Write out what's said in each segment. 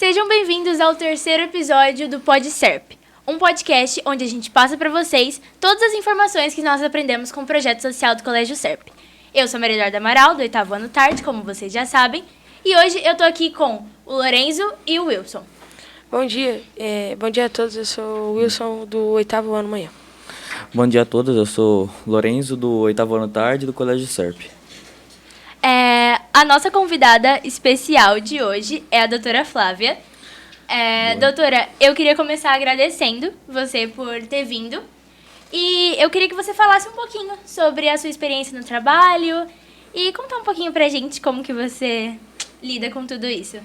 Sejam bem-vindos ao terceiro episódio do PodSerp, um podcast onde a gente passa para vocês todas as informações que nós aprendemos com o projeto social do Colégio Serp. Eu sou a Maria Eduarda Amaral, do 8º ano tarde, como vocês já sabem, e hoje eu tô aqui com o Lorenzo e o Wilson. Bom dia, a todos, eu sou o Wilson, do 8º ano manhã. Bom dia a todos, eu sou Lorenzo, do 8º ano tarde, do Colégio Serp. A nossa convidada especial de hoje é a doutora Flávia. Doutora, eu queria começar agradecendo você por ter vindo. E eu queria que você falasse um pouquinho sobre a sua experiência no trabalho e contar um pouquinho pra gente como que você lida com tudo isso.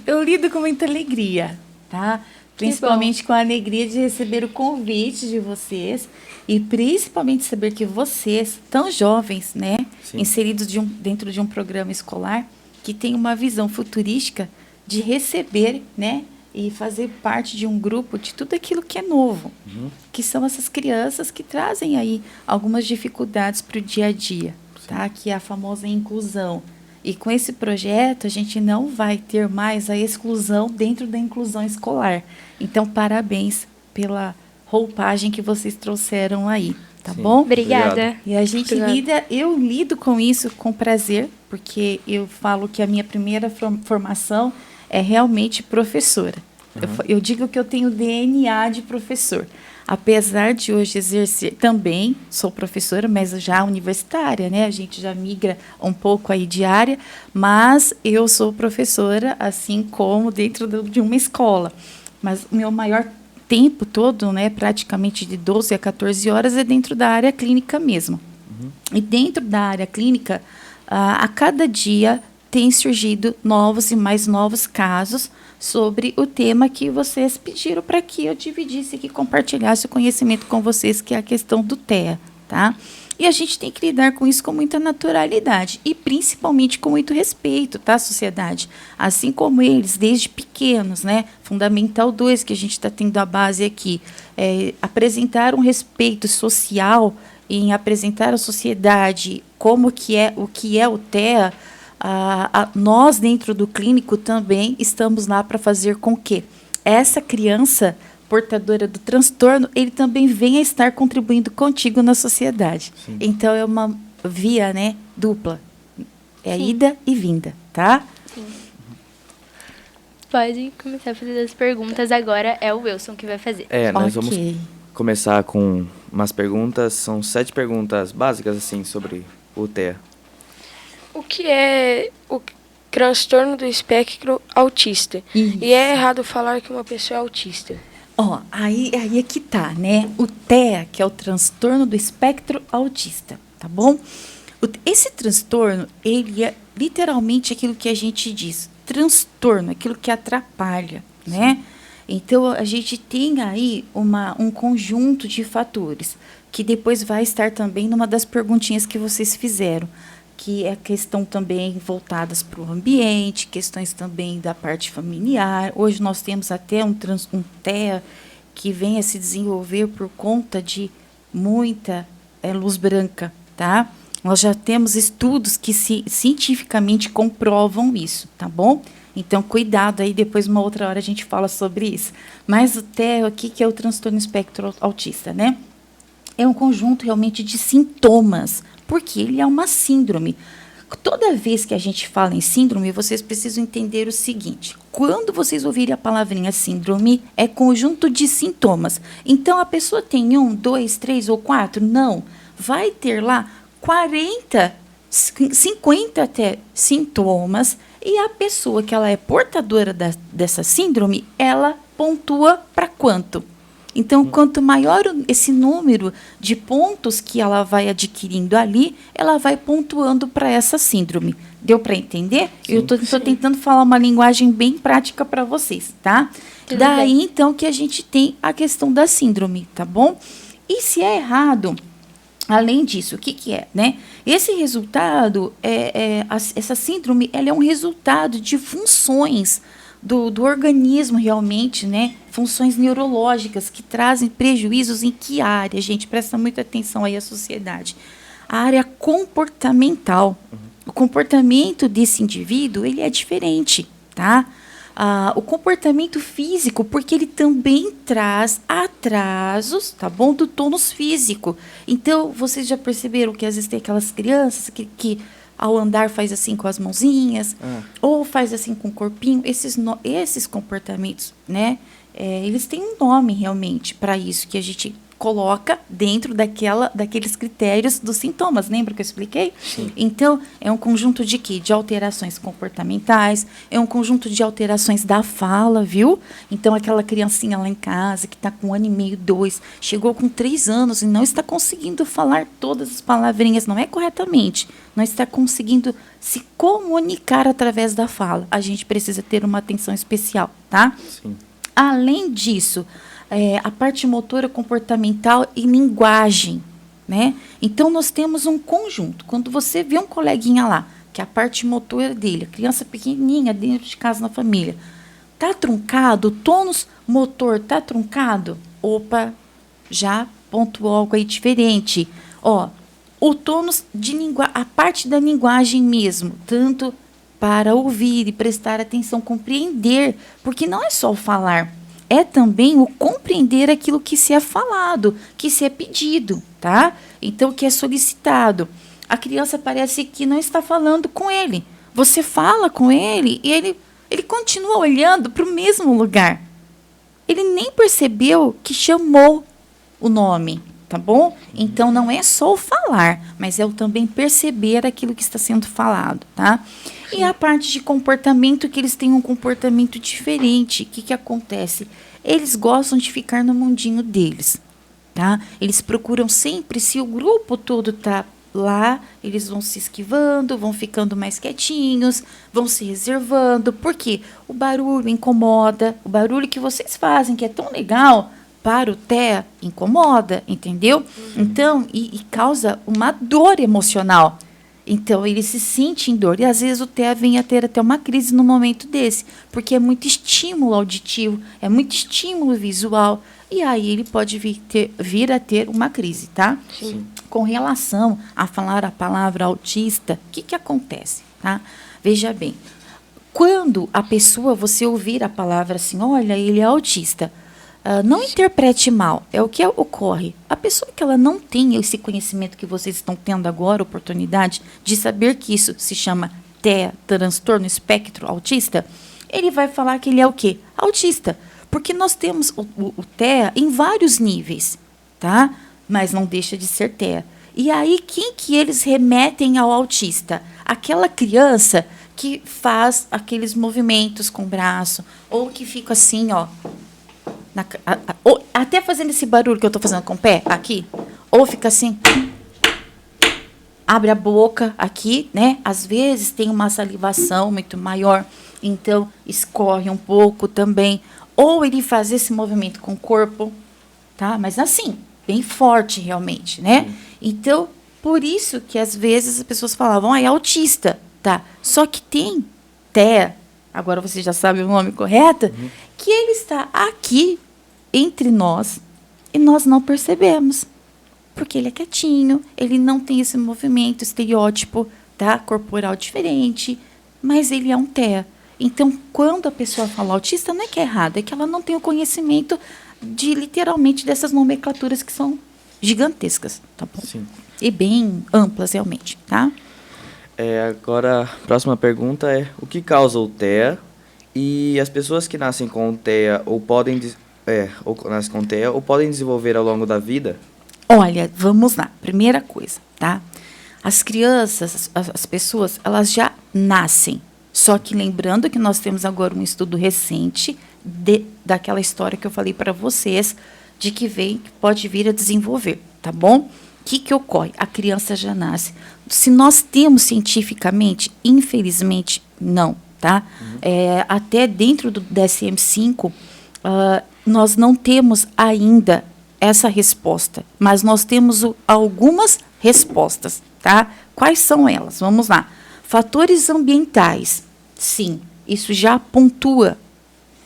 Eu lido com muita alegria, tá? Principalmente com a alegria de receber o convite de vocês e principalmente saber que vocês, tão jovens, né, Sim. inseridos dentro de um programa escolar, que tem uma visão futurística de receber, né, e fazer parte de um grupo de tudo aquilo que é novo, que são essas crianças que trazem aí algumas dificuldades para o dia a dia, tá? Que é a famosa inclusão. E com esse projeto, a gente não vai ter mais a exclusão dentro da inclusão escolar. Então, parabéns pela roupagem que vocês trouxeram aí, tá Sim. bom? Obrigada. E a gente eu lido com isso com prazer, porque eu falo que a minha primeira formação é realmente professora. Eu digo que eu tenho DNA de professor. Apesar de hoje exercer, também sou professora, mas já universitária, né? A gente já migra um pouco aí de área, mas eu sou professora, assim como dentro de uma escola. Mas o meu maior tempo todo, né, praticamente de 12 a 14 horas, é dentro da área clínica mesmo. E dentro da área clínica, a cada dia tem surgido novos e mais novos casos sobre o tema que vocês pediram para que eu dividisse aqui, compartilhasse o conhecimento com vocês, que é a questão do TEA, tá? E a gente tem que lidar com isso com muita naturalidade e principalmente com muito respeito, tá, sociedade? Assim como eles, desde pequenos, né? Fundamental 2, que a gente está tendo a base aqui, apresentar um respeito social, em apresentar à sociedade como que é, o que é o TEA. Nós, dentro do clínico, também estamos lá para fazer com que essa criança portadora do transtorno, ele também venha estar contribuindo contigo na sociedade. Sim. Então, é uma via, né, dupla. É Sim. Ida e vinda, tá? Sim. Pode começar a fazer as perguntas. Agora é o Wilson que vai fazer. Nós vamos começar com umas perguntas. São 7 perguntas básicas, assim, sobre o TEA. O que é o transtorno do espectro autista? Isso. E é errado falar que uma pessoa é autista? Aí é que tá, né? O TEA, que é o transtorno do espectro autista, tá bom? Esse transtorno, ele é literalmente aquilo que a gente diz, transtorno, aquilo que atrapalha, né? Então, a gente tem aí um conjunto de fatores, que depois vai estar também numa das perguntinhas que vocês fizeram, que é questão também voltadas para o ambiente, questões também da parte familiar. Hoje nós temos até um TEA que vem a se desenvolver por conta de muita luz branca, tá? Nós já temos estudos que cientificamente comprovam isso, tá bom? Então, cuidado aí, depois uma outra hora a gente fala sobre isso. Mas o TEA aqui, que é o transtorno espectro autista, né? É um conjunto realmente de sintomas, porque ele é uma síndrome. Toda vez que a gente fala em síndrome, vocês precisam entender o seguinte: quando vocês ouvirem a palavrinha síndrome, é conjunto de sintomas. Então, a pessoa tem 1, 2, 3 ou 4? Não. Vai ter lá 40, 50 até sintomas, e a pessoa que ela é portadora dessa síndrome, ela pontua para quanto? Então, quanto maior esse número de pontos que ela vai adquirindo ali, ela vai pontuando para essa síndrome. Deu para entender? Sim. Eu estou tentando falar uma linguagem bem prática para vocês, tá? Tudo Daí, bem. Então, que a gente tem a questão da síndrome, tá bom? E se é errado, além disso, o que é, né? Esse resultado, essa síndrome, ela é um resultado de funções do organismo realmente, né? Funções neurológicas que trazem prejuízos em que área? Gente, presta muita atenção aí a sociedade. A área comportamental. O comportamento desse indivíduo, ele é diferente, tá? o comportamento físico, porque ele também traz atrasos, tá bom, do tônus físico. Então, vocês já perceberam que às vezes tem aquelas crianças que ao andar faz assim com as mãozinhas, ou faz assim com o corpinho, esses comportamentos, né, eles têm um nome realmente para isso, que a gente coloca dentro daqueles critérios dos sintomas. Lembra que eu expliquei? Sim. Então, é um conjunto de quê? De alterações comportamentais, é um conjunto de alterações da fala, viu? Então, aquela criancinha lá em casa, que está com 1 ano e meio, 2, chegou com 3 anos e não está conseguindo falar todas as palavrinhas, não é corretamente, não está conseguindo se comunicar através da fala. A gente precisa ter uma atenção especial, tá? Sim. Além disso, a parte motora, comportamental e linguagem, né? Então, nós temos um conjunto. Quando você vê um coleguinha lá, que a parte motora dele, a criança pequenininha dentro de casa na família, tá truncado, o tônus motor tá truncado, opa, já pontuou algo aí diferente. Ó, o tônus a parte da linguagem mesmo, tanto para ouvir e prestar atenção, compreender, porque não é só o falar, é também o compreender aquilo que se é falado, que se é pedido, tá? Então, que é solicitado. A criança parece que não está falando com ele. Você fala com ele e ele continua olhando para o mesmo lugar. Ele nem percebeu que chamou o nome, tá bom? Então, não é só o falar, mas é o também perceber aquilo que está sendo falado, tá? E a parte de comportamento, que eles têm um comportamento diferente. O que acontece? Eles gostam de ficar no mundinho deles, tá? Eles procuram sempre, se o grupo todo tá lá, eles vão se esquivando, vão ficando mais quietinhos, vão se reservando. Por quê? O barulho incomoda, o barulho que vocês fazem, que é tão legal, para o TEA, incomoda, entendeu? Então, e causa uma dor emocional. Então, ele se sente em dor. E, às vezes, o TEA vem a ter até uma crise no momento desse, porque é muito estímulo auditivo, é muito estímulo visual, e aí ele pode vir a ter uma crise, tá? Sim. Com relação a falar a palavra autista, o que acontece, tá? Veja bem, quando a pessoa, você ouvir a palavra assim, olha, ele é autista, não interprete mal, é o que ocorre. A pessoa que ela não tem esse conhecimento que vocês estão tendo agora, oportunidade de saber que isso se chama TEA, transtorno espectro autista, ele vai falar que ele é o quê? Autista. Porque nós temos o TEA em vários níveis, tá? Mas não deixa de ser TEA. E aí, quem que eles remetem ao autista? Aquela criança que faz aqueles movimentos com o braço, ou que fica assim, ó, ou até fazendo esse barulho que eu estou fazendo com o pé, aqui, ou fica assim, abre a boca aqui, né? Às vezes tem uma salivação muito maior, então escorre um pouco também. Ou ele faz esse movimento com o corpo, tá? Mas assim, bem forte realmente, né? Então, por isso que às vezes as pessoas falavam, é autista, tá? Só que tem TEA, agora você já sabe o nome correto, que ele está aqui entre nós e nós não percebemos. Porque ele é quietinho, ele não tem esse movimento estereótipo, tá? Corporal diferente, mas ele é um TEA. Então, quando a pessoa fala autista, não é que é errado, é que ela não tem o conhecimento de, literalmente, dessas nomenclaturas que são gigantescas, tá bom? Sim. E bem amplas, realmente, tá? Agora, a próxima pergunta é, o que causa o TEA? E as pessoas que nascem com TEA ou nascem com TEA ou podem desenvolver ao longo da vida? Olha, vamos lá. Primeira coisa, tá? As crianças, as pessoas, elas já nascem. Só que lembrando que nós temos agora um estudo recente daquela história que eu falei para vocês, de que pode vir a desenvolver, tá bom? O que ocorre? A criança já nasce. Se nós temos cientificamente, infelizmente, não, tá? Até dentro do DSM-5, nós não temos ainda essa resposta, mas nós temos algumas respostas, tá? Quais são elas? Vamos lá. Fatores ambientais, sim, isso já pontua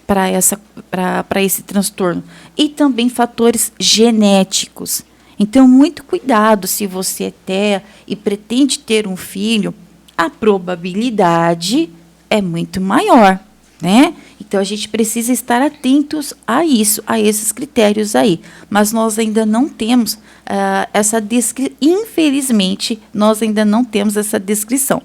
para esse transtorno. E também fatores genéticos. Então, muito cuidado se você é TEA e pretende ter um filho, a probabilidade é muito maior, né? Então, a gente precisa estar atentos a isso, a esses critérios aí. Mas nós ainda não temos essa descrição. Infelizmente, nós ainda não temos essa descrição.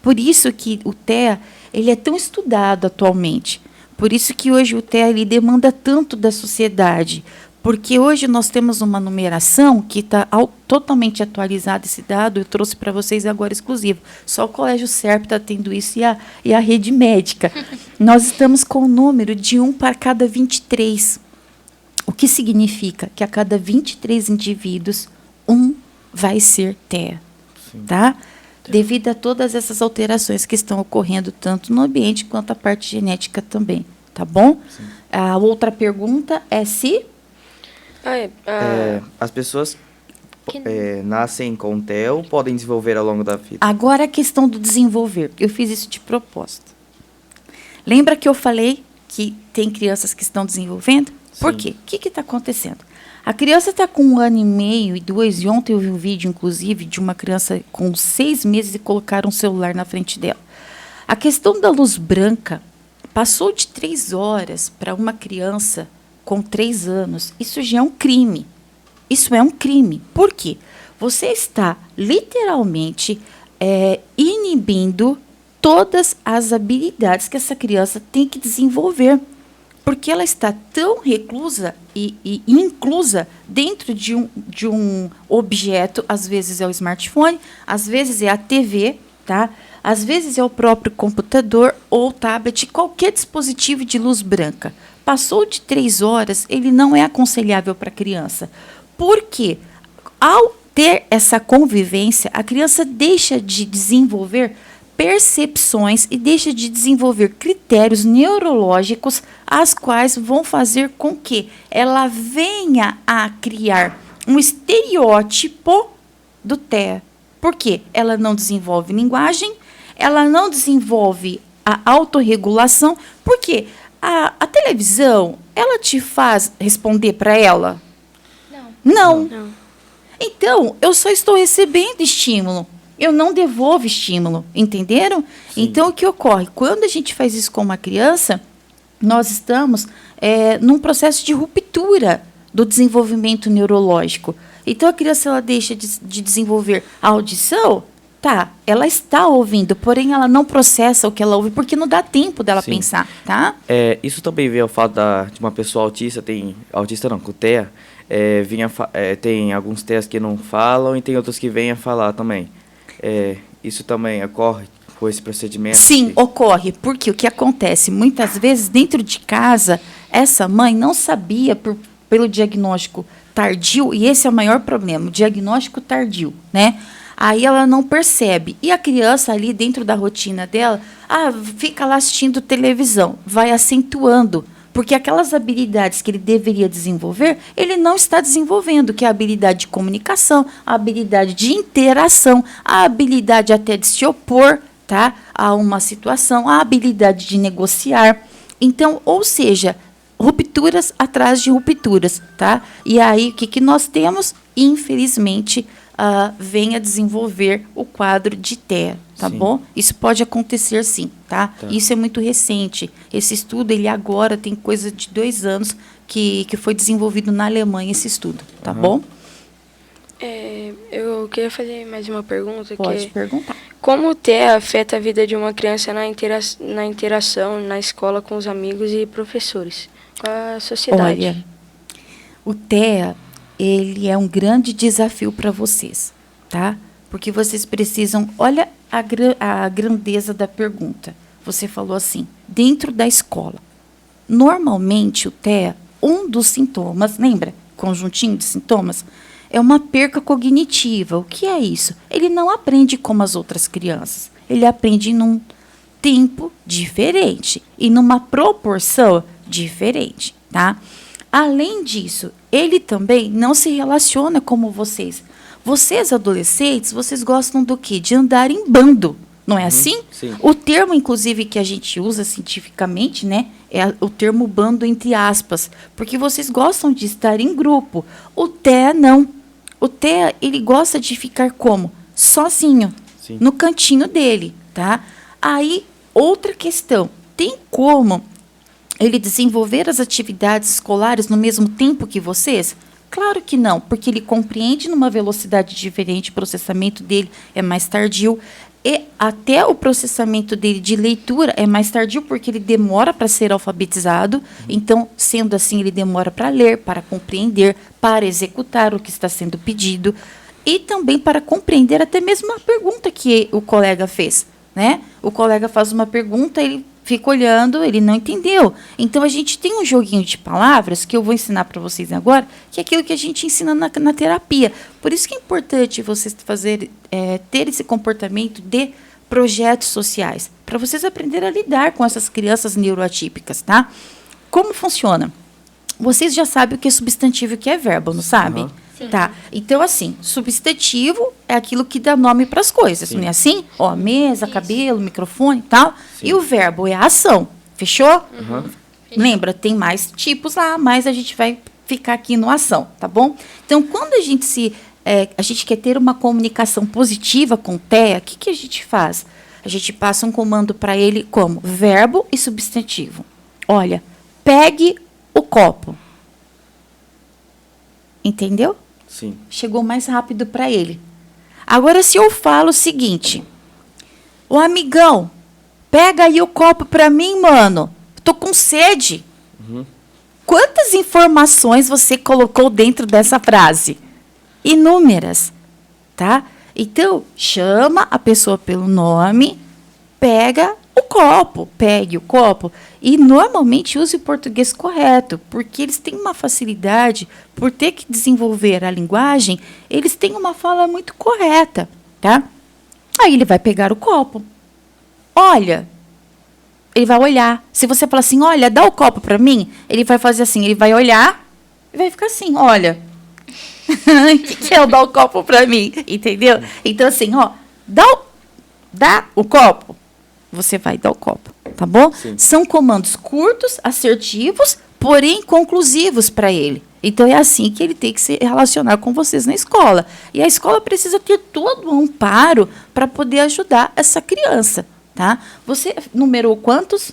Por isso que o TEA ele é tão estudado atualmente. Por isso que hoje o TEA ele demanda tanto da sociedade. Porque hoje nós temos uma numeração que está totalmente atualizada, esse dado eu trouxe para vocês agora exclusivo. Só o Colégio Serp está tendo isso e a rede médica. Nós estamos com o número de 1 para cada 23. O que significa que a cada 23 indivíduos, 1 vai ser TEA. Tá? Devido a todas essas alterações que estão ocorrendo tanto no ambiente quanto a parte genética também. Tá bom? Sim. A outra pergunta é se... as pessoas nascem com TEA ou podem desenvolver ao longo da vida? Agora a questão do desenvolver. Eu fiz isso de propósito. Lembra que eu falei que tem crianças que estão desenvolvendo? Sim. Por quê? O que está acontecendo? A criança está com 1 ano e meio e 2, e ontem eu vi um vídeo, inclusive, de uma criança com 6 meses e colocaram um celular na frente dela. A questão da luz branca passou de 3 horas para uma criança com 3 anos, isso já é um crime. Isso é um crime. Por quê? Você está literalmente inibindo todas as habilidades que essa criança tem que desenvolver. Porque ela está tão reclusa e inclusa dentro de um objeto, às vezes é o smartphone, às vezes é a TV, tá? Às vezes é o próprio computador ou tablet, qualquer dispositivo de luz branca. Passou de 3 horas, ele não é aconselhável para a criança. Porque, ao ter essa convivência, a criança deixa de desenvolver percepções e deixa de desenvolver critérios neurológicos, as quais vão fazer com que ela venha a criar um estereótipo do TEA. Por quê? Ela não desenvolve linguagem, ela não desenvolve a autorregulação, porque a televisão, ela te faz responder para ela? Não. Então, eu só estou recebendo estímulo. Eu não devolvo estímulo, entenderam? Sim. Então, o que ocorre? Quando a gente faz isso com uma criança, nós estamos num processo de ruptura do desenvolvimento neurológico. Então, a criança ela deixa de desenvolver a audição, tá? Ela está ouvindo, porém ela não processa o que ela ouve, porque não dá tempo dela Sim. pensar, tá? Isso também vem ao fato de uma pessoa autista, com TEA, tem alguns TEAs que não falam e tem outros que vêm a falar também. Isso também ocorre com esse procedimento? Sim, ocorre, porque o que acontece? Muitas vezes, dentro de casa, essa mãe não sabia pelo diagnóstico tardio, e esse é o maior problema, o diagnóstico tardio, né? Aí ela não percebe. E a criança ali dentro da rotina dela, fica lá assistindo televisão, vai acentuando. Porque aquelas habilidades que ele deveria desenvolver, ele não está desenvolvendo, que é a habilidade de comunicação, a habilidade de interação, a habilidade até de se opor, tá, a uma situação, a habilidade de negociar. Então, ou seja, rupturas atrás de rupturas, tá? E aí, o que nós temos? Infelizmente, vem a desenvolver o quadro de TEA, tá bom? Isso pode acontecer sim, tá? Isso é muito recente. Esse estudo, ele agora tem coisa de 2 anos que foi desenvolvido na Alemanha, esse estudo, tá bom? Eu queria fazer mais uma pergunta. Pode perguntar. Como o TEA afeta a vida de uma criança na interação na escola com os amigos e professores, com a sociedade? Olha, o TEA... ele é um grande desafio para vocês, tá? Porque vocês precisam... Olha a grandeza da pergunta. Você falou assim, dentro da escola. Normalmente, o TEA, um dos sintomas, lembra? Conjuntinho de sintomas, é uma perca cognitiva. O que é isso? Ele não aprende como as outras crianças. Ele aprende num tempo diferente e numa proporção diferente, tá? Além disso, ele também não se relaciona como vocês. Vocês, adolescentes, vocês gostam do quê? De andar em bando, não é assim? Sim. O termo, inclusive, que a gente usa cientificamente, né, é o termo bando entre aspas, porque vocês gostam de estar em grupo. O TEA não. O TEA, ele gosta de ficar como? Sozinho, Sim. no cantinho dele, tá? Aí, outra questão. Tem como ele desenvolver as atividades escolares no mesmo tempo que vocês? Claro que não, porque ele compreende numa velocidade diferente, o processamento dele é mais tardio, e até o processamento dele de leitura é mais tardio, porque ele demora para ser alfabetizado. Então, sendo assim, ele demora para ler, para compreender, para executar o que está sendo pedido, e também para compreender até mesmo a pergunta que o colega fez, né? O colega faz uma pergunta, ele fica olhando, ele não entendeu. Então, a gente tem um joguinho de palavras que eu vou ensinar para vocês agora, que é aquilo que a gente ensina na terapia. Por isso que é importante vocês ter esse comportamento de projetos sociais, para vocês aprenderem a lidar com essas crianças neuroatípicas, tá? Como funciona? Vocês já sabem o que é substantivo e o que é verbo, não sabem? Uhum. Sim. Tá. Então, assim, substantivo é aquilo que dá nome para as coisas, não é assim? Ó, mesa, Isso. cabelo, microfone e tal. Sim. E o verbo é a ação. Fechou? Uhum. Lembra, tem mais tipos lá, mas a gente vai ficar aqui no ação, tá bom? Então, quando a gente quer ter uma comunicação positiva com o TEA, o que a gente faz? A gente passa um comando para ele como verbo e substantivo. Olha, pegue o copo. Entendeu? Sim. Chegou mais rápido para ele. Agora, se eu falo o seguinte: ô amigão, pega aí o copo para mim, mano. Tô com sede. Uhum. Quantas informações você colocou dentro dessa frase? Inúmeras, tá? Então, chama a pessoa pelo nome, pega o copo, pegue o copo. E, normalmente, use o português correto, porque eles têm uma facilidade, por ter que desenvolver a linguagem, eles têm uma fala muito correta, tá? Aí ele vai pegar o copo. Olha, ele vai olhar. Se você falar assim, olha, dá o copo para mim, ele vai fazer assim, ele vai olhar e vai ficar assim, olha. O que é o dar o copo para mim? Entendeu? Então, assim, ó, dá o copo. Você vai dar o copo, tá bom? Sim. São comandos curtos, assertivos, porém conclusivos para ele. Então, é assim que ele tem que se relacionar com vocês na escola. E a escola precisa ter todo um amparo para poder ajudar essa criança, tá? Você numerou quantos?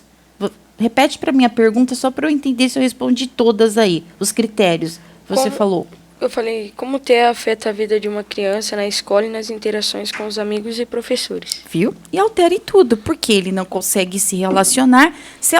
Repete para mim a pergunta, só para eu entender se eu respondi todas aí. Os critérios, você falou. Eu falei, como TEA afeta a vida de uma criança na escola e nas interações com os amigos e professores? Viu? E altera em tudo, porque ele não consegue se relacionar.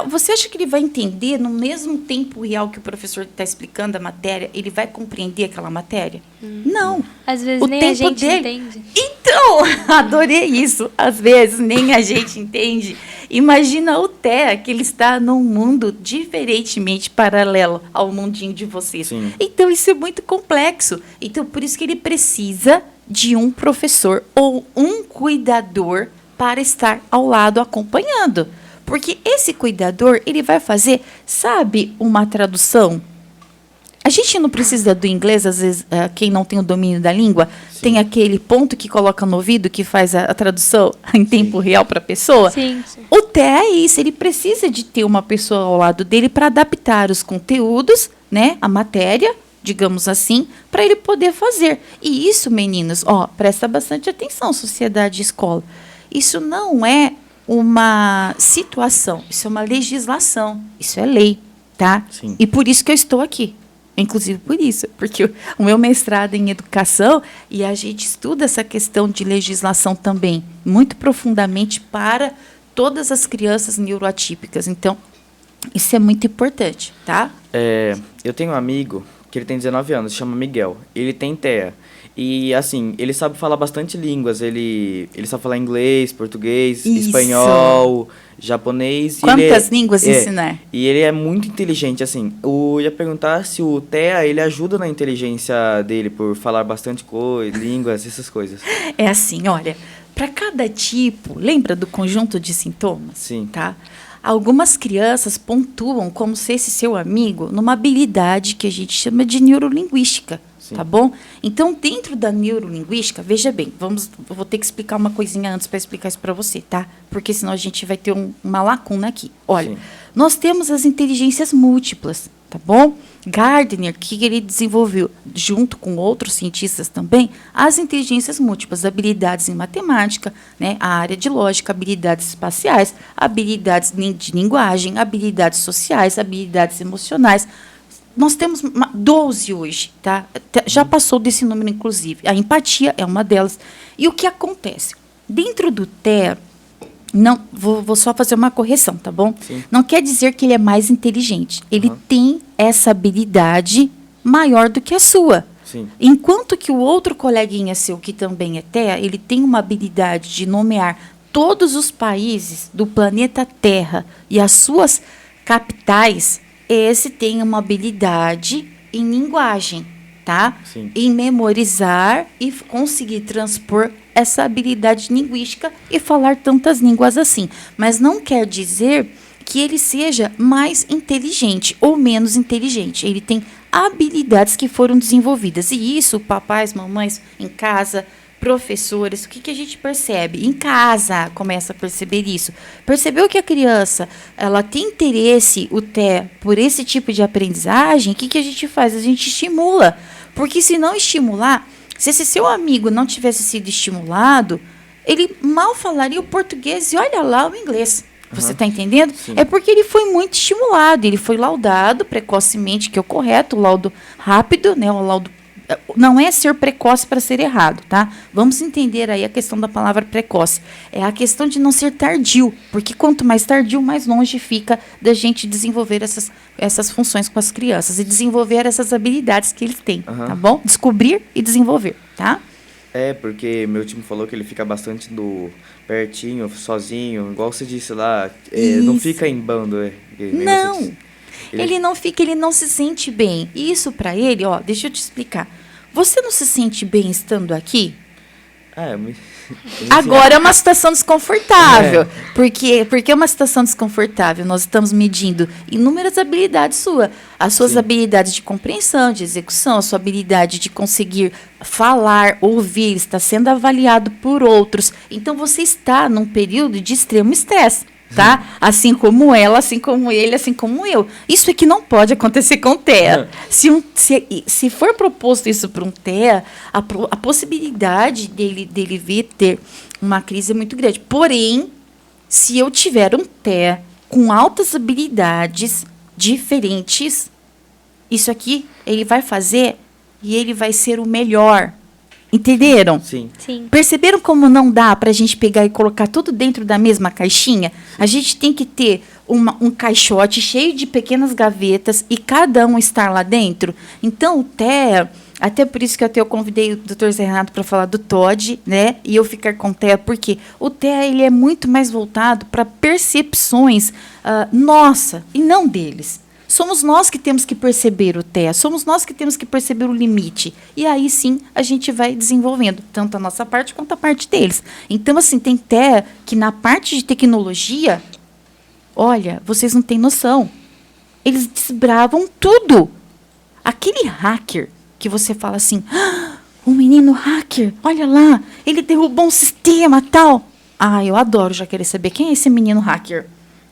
Você acha que ele vai entender no mesmo tempo real que o professor está explicando a matéria, ele vai compreender aquela matéria? Não. Às vezes O nem a tempo gente dele- entende. Então, adorei isso. Às vezes nem a gente entende. Imagina o TEA, que ele está num mundo diferentemente paralelo ao mundinho de vocês. Sim. Então, isso é muito complexo. Então, por isso que ele precisa de um professor ou um cuidador para estar ao lado acompanhando. Porque esse cuidador, ele vai fazer, sabe, uma tradução. A gente não precisa do inglês, às vezes, quem não tem o domínio da língua, Sim. tem aquele ponto que coloca no ouvido que faz a tradução em tempo real para a pessoa. Sim. O TEA é isso, ele precisa de ter uma pessoa ao lado dele para adaptar os conteúdos, né, a matéria, digamos assim, para ele poder fazer. E isso, meninos, ó, presta bastante atenção, sociedade e escola. Isso não é uma situação, isso é uma legislação, isso é lei, tá? Sim. E por isso que eu estou aqui. Inclusive por isso, porque o meu mestrado é em educação e a gente estuda essa questão de legislação também, muito profundamente para todas as crianças neuroatípicas. Então, isso é muito importante, tá? Eu tenho um amigo que ele tem 19 anos, se chama Miguel. Ele tem TEA. E, assim, ele sabe falar bastante línguas. Ele sabe falar inglês, português, Isso. espanhol, japonês. Quantas línguas ensinar? E ele é muito inteligente, assim. Eu ia perguntar se o TEA, ele ajuda na inteligência dele por falar bastante coisa, línguas, essas coisas. É assim, olha, para cada tipo, lembra do conjunto de sintomas? Sim. Tá? Algumas crianças pontuam como se esse seu amigo numa habilidade que a gente chama de neurolinguística, Sim. tá bom? Então, dentro da neurolinguística, veja bem, eu vou ter que explicar uma coisinha antes para explicar isso para você, tá? Porque senão a gente vai ter uma lacuna aqui. Olha, Sim. nós temos as inteligências múltiplas, tá bom? Gardner, que ele desenvolveu, junto com outros cientistas também, as inteligências múltiplas, habilidades em matemática, né, a área de lógica, habilidades espaciais, habilidades de linguagem, habilidades sociais, habilidades emocionais. Nós temos 12 hoje, tá? Já passou desse número, inclusive. A empatia é uma delas. E o que acontece? Dentro do TEA, não, vou só fazer uma correção, tá bom? Sim. Não quer dizer que ele é mais inteligente. Ele tem essa habilidade maior do que a sua. Sim. Enquanto que o outro coleguinha seu, que também é TEA, ele tem uma habilidade de nomear todos os países do planeta Terra e as suas capitais, esse tem uma habilidade em linguagem, tá? Sim. Em memorizar e conseguir transpor essa habilidade linguística e falar tantas línguas assim. Mas não quer dizer que ele seja mais inteligente ou menos inteligente. Ele tem habilidades que foram desenvolvidas. E isso, papais, mamães, em casa, professores, o que a gente percebe? Em casa começa a perceber isso. Percebeu que a criança ela tem interesse, o TEA, por esse tipo de aprendizagem, o que a gente faz? A gente estimula. Porque se não estimular, se esse seu amigo não tivesse sido estimulado, ele mal falaria o português e olha lá o inglês. Você está entendendo? Sim. É porque ele foi muito estimulado, ele foi laudado precocemente, que é o correto, o laudo rápido, né? O laudo não é ser precoce para ser errado, tá? Vamos entender aí a questão da palavra precoce. É a questão de não ser tardio, porque quanto mais tardio, mais longe fica da gente desenvolver essas funções com as crianças e desenvolver essas habilidades que eles têm, tá bom? Descobrir e desenvolver, tá? É, porque meu time falou que ele fica bastante pertinho, sozinho, igual você disse lá, não fica em bando, Não, ele não fica, ele não se sente bem. E isso para ele, ó, deixa eu te explicar. Você não se sente bem estando aqui? Agora é uma situação desconfortável. Porque é uma situação desconfortável. Nós estamos medindo inúmeras habilidades suas. As suas Sim. habilidades de compreensão, de execução, a sua habilidade de conseguir falar, ouvir, está sendo avaliado por outros. Então, você está num período de extremo estresse. Tá? Assim como ela, assim como ele, assim como eu. Isso é que não pode acontecer com o TEA. Se for proposto isso para um TEA, a possibilidade dele vir ter uma crise é muito grande. Porém, se eu tiver um TEA com altas habilidades diferentes, isso aqui ele vai fazer e ele vai ser o melhor. Entenderam? Sim. Sim. Perceberam como não dá para a gente pegar e colocar tudo dentro da mesma caixinha? A gente tem que ter um caixote cheio de pequenas gavetas e cada um estar lá dentro. Então, o TEA, até por isso que eu convidei o Dr. Zé Renato para falar do TOD, né? E eu ficar com o TEA, porque o TEA ele é muito mais voltado para percepções nossa e não deles. Somos nós que temos que perceber o TEA, somos nós que temos que perceber o limite. E aí sim a gente vai desenvolvendo, tanto a nossa parte quanto a parte deles. Então, assim, tem TEA que na parte de tecnologia, olha, vocês não têm noção. Eles desbravam tudo. Aquele hacker que você fala assim, um menino hacker, olha lá, ele derrubou um sistema tal. Eu adoro já querer saber quem é esse menino hacker.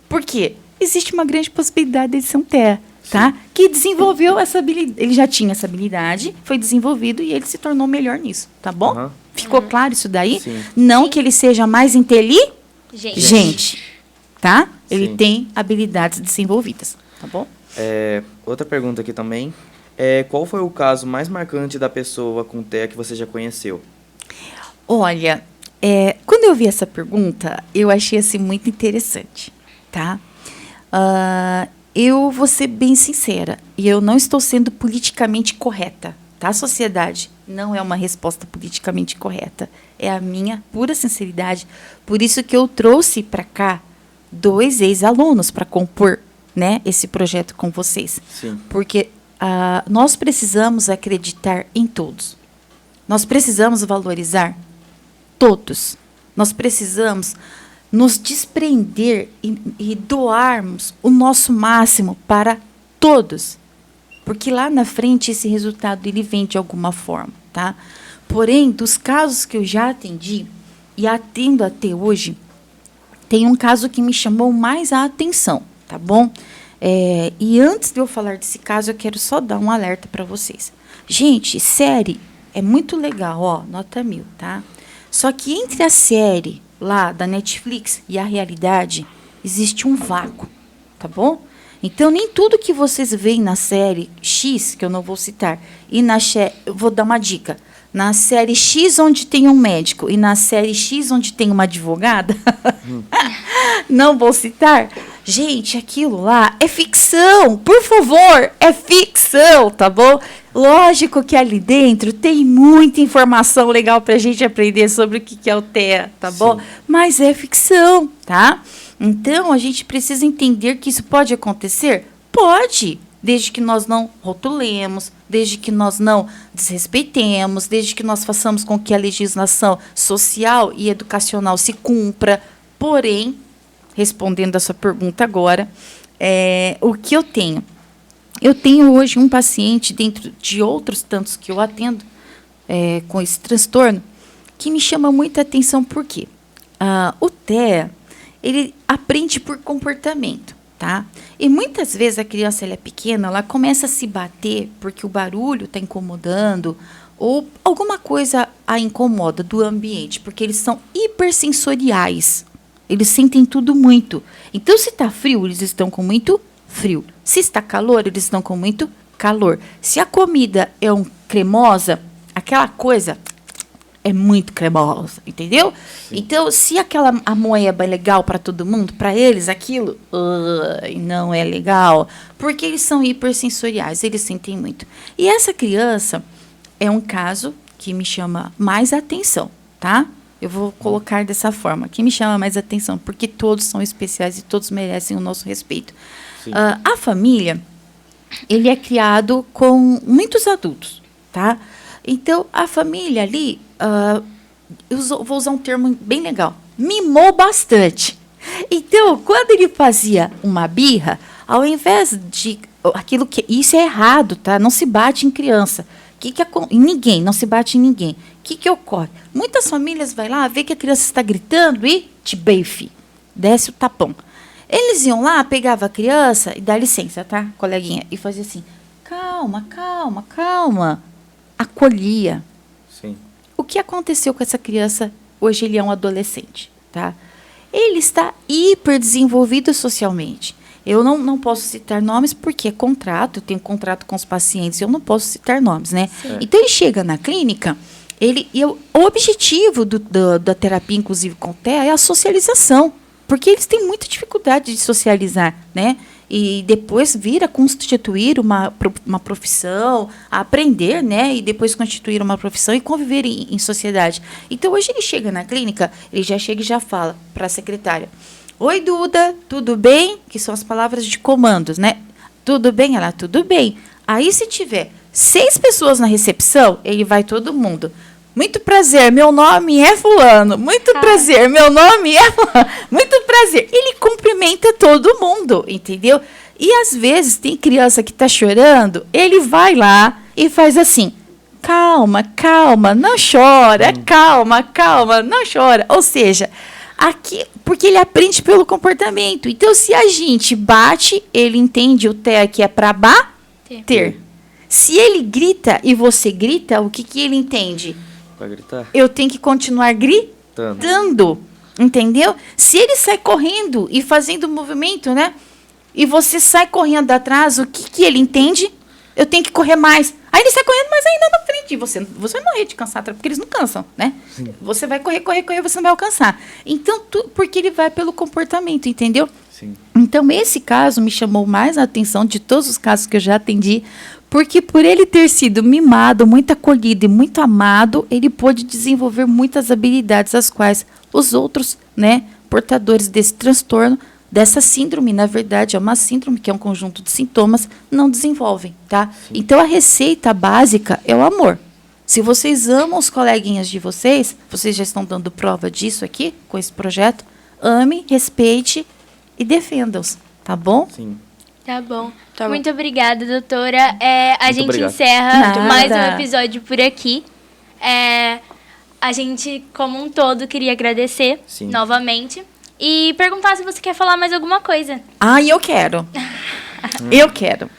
Por quê? Existe uma grande possibilidade dele ser um TEA, tá? Que desenvolveu essa habilidade. Ele já tinha essa habilidade, foi desenvolvido e ele se tornou melhor nisso, tá bom? Ficou claro isso daí? Sim. Não Sim. que ele seja mais inteligente, tá? Ele Sim. tem habilidades desenvolvidas, tá bom? Outra pergunta aqui também. Qual foi o caso mais marcante da pessoa com TEA que você já conheceu? Olha, quando eu vi essa pergunta, eu achei assim muito interessante, tá? Eu vou ser bem sincera, e eu não estou sendo politicamente correta, tá, sociedade? Não é uma resposta politicamente correta, é a minha pura sinceridade. Por isso que eu trouxe para cá 2 ex-alunos para compor, né, esse projeto com vocês. Sim. Porque nós precisamos acreditar em todos. Nós precisamos valorizar todos. Nós precisamos nos desprender e doarmos o nosso máximo para todos. Porque lá na frente esse resultado ele vem de alguma forma, tá? Porém, dos casos que eu já atendi e atendo até hoje, tem um caso que me chamou mais a atenção, tá bom? E antes de eu falar desse caso, eu quero só dar um alerta para vocês. Gente, série é muito legal, ó, nota 1000, tá? Só que entre a série lá da Netflix e a realidade, existe um vácuo, tá bom? Então, nem tudo que vocês veem na série X, que eu não vou citar, eu vou dar uma dica. Na série X, onde tem um médico, e na série X, onde tem uma advogada, não vou citar. Gente, aquilo lá é ficção, por favor, é ficção, tá bom? Lógico que ali dentro tem muita informação legal pra gente aprender sobre o que é o TEA, tá bom? Mas é ficção, tá? Então, a gente precisa entender que isso pode acontecer? Pode, desde que nós não rotulemos, desde que nós não desrespeitemos, desde que nós façamos com que a legislação social e educacional se cumpra. Porém, respondendo a sua pergunta agora, o que eu tenho? Eu tenho hoje um paciente, dentro de outros tantos que eu atendo, com esse transtorno, que me chama muita atenção. Por quê? O TEA, ele aprende por comportamento, tá? E muitas vezes a criança, ela é pequena, ela começa a se bater porque o barulho está incomodando ou alguma coisa a incomoda do ambiente, porque eles são hipersensoriais. Eles sentem tudo muito. Então, se está frio, eles estão com muito frio. Se está calor, eles estão com muito calor. Se a comida é cremosa, aquela coisa é muito cremosa, entendeu? Sim. Então, se a moeba é legal para todo mundo, para eles aquilo não é legal, porque eles são hipersensoriais, eles sentem muito. E essa criança é um caso que me chama mais atenção, tá? Eu vou colocar dessa forma, que me chama mais atenção, porque todos são especiais e todos merecem o nosso respeito. A família, ele é criado com muitos adultos, tá? Então, a família ali, eu vou usar um termo bem legal, mimou bastante. Então, quando ele fazia uma birra, ao invés de aquilo que... Isso é errado, tá? Não se bate em criança. Ninguém, não se bate em ninguém. O que ocorre? Muitas famílias vai lá, vê que a criança está gritando e te beife, desce o tapão. Eles iam lá, pegavam a criança e dá licença, tá, coleguinha? E fazia assim, calma, calma, calma. Acolhia. Sim. O que aconteceu com essa criança? Hoje ele é um adolescente, tá? Ele está hiperdesenvolvido socialmente. Eu não posso citar nomes porque é contrato, eu tenho contrato com os pacientes, eu não posso citar nomes, né? Sim. Então, ele chega na clínica, o objetivo da terapia, inclusive com TEA, é a socialização, porque eles têm muita dificuldade de socializar, né? E depois vir a constituir uma profissão, a aprender, né? E depois constituir uma profissão e conviver em sociedade. Então, hoje ele chega na clínica, ele já chega e já fala para a secretária, oi, Duda, tudo bem? Que são as palavras de comandos, né? Tudo bem? Ela, tudo bem. Aí, se tiver 6 pessoas na recepção, ele vai todo mundo. Muito prazer, meu nome é fulano. Muito prazer, meu nome é fulano. Muito prazer. Ele cumprimenta todo mundo, entendeu? E, às vezes, tem criança que está chorando, ele vai lá e faz assim, calma, calma, não chora, calma, calma, não chora. Ou seja... Aqui, porque ele aprende pelo comportamento. Então, se a gente bate, ele entende o TEA que é para bater. Se ele grita e você grita, o que ele entende? Para gritar. Eu tenho que continuar gritando. Entendeu? Se ele sai correndo e fazendo movimento, né? E você sai correndo atrás, o que ele entende? Eu tenho que correr mais. Aí ele sai correndo, mas ainda na frente. Você vai morrer de cansar, porque eles não cansam, né? Sim. Você vai correr, você não vai alcançar. Então, porque ele vai pelo comportamento, entendeu? Sim. Então, esse caso me chamou mais a atenção de todos os casos que eu já atendi, porque por ele ter sido mimado, muito acolhido e muito amado, ele pôde desenvolver muitas habilidades, as quais os outros, né, portadores desse transtorno, dessa síndrome, na verdade, é uma síndrome que é um conjunto de sintomas, não desenvolvem, tá? Sim. Então, a receita básica é o amor. Se vocês amam os coleguinhas de vocês já estão dando prova disso aqui, com esse projeto, ame, respeite e defenda-os, tá bom? Sim. Tá bom. Tá muito obrigada, doutora. A gente obrigado. encerra mais um episódio por aqui. A gente, como um todo, queria agradecer novamente. E perguntar se você quer falar mais alguma coisa. Eu quero. Eu quero.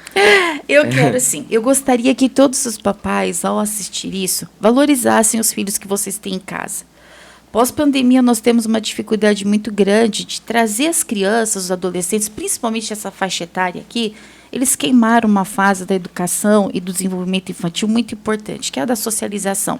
Eu quero sim. Eu gostaria que todos os papais, ao assistir isso, valorizassem os filhos que vocês têm em casa. Pós-pandemia, nós temos uma dificuldade muito grande de trazer as crianças, os adolescentes, principalmente essa faixa etária aqui, eles queimaram uma fase da educação e do desenvolvimento infantil muito importante, que é a da socialização.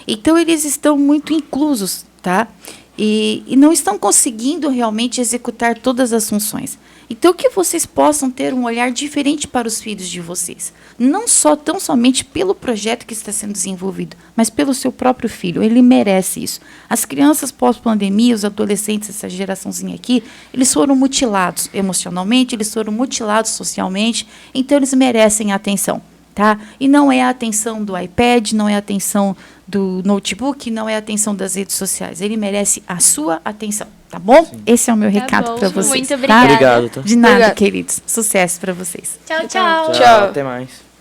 Então, eles estão muito inclusos, tá? E não estão conseguindo realmente executar todas as funções. Então, que vocês possam ter um olhar diferente para os filhos de vocês. Não só tão somente pelo projeto que está sendo desenvolvido, mas pelo seu próprio filho. Ele merece isso. As crianças pós-pandemia, os adolescentes, essa geraçãozinha aqui, eles foram mutilados emocionalmente, eles foram mutilados socialmente, então eles merecem atenção. Tá? E não é a atenção do iPad, não é a atenção do notebook, não é a atenção das redes sociais. Ele merece a sua atenção, tá bom? Sim. Esse é o meu recado para vocês. Muito obrigada. Obrigado, tá? De nada, Obrigado. Queridos. Sucesso para vocês. Tchau, tchau. Tchau. Até mais.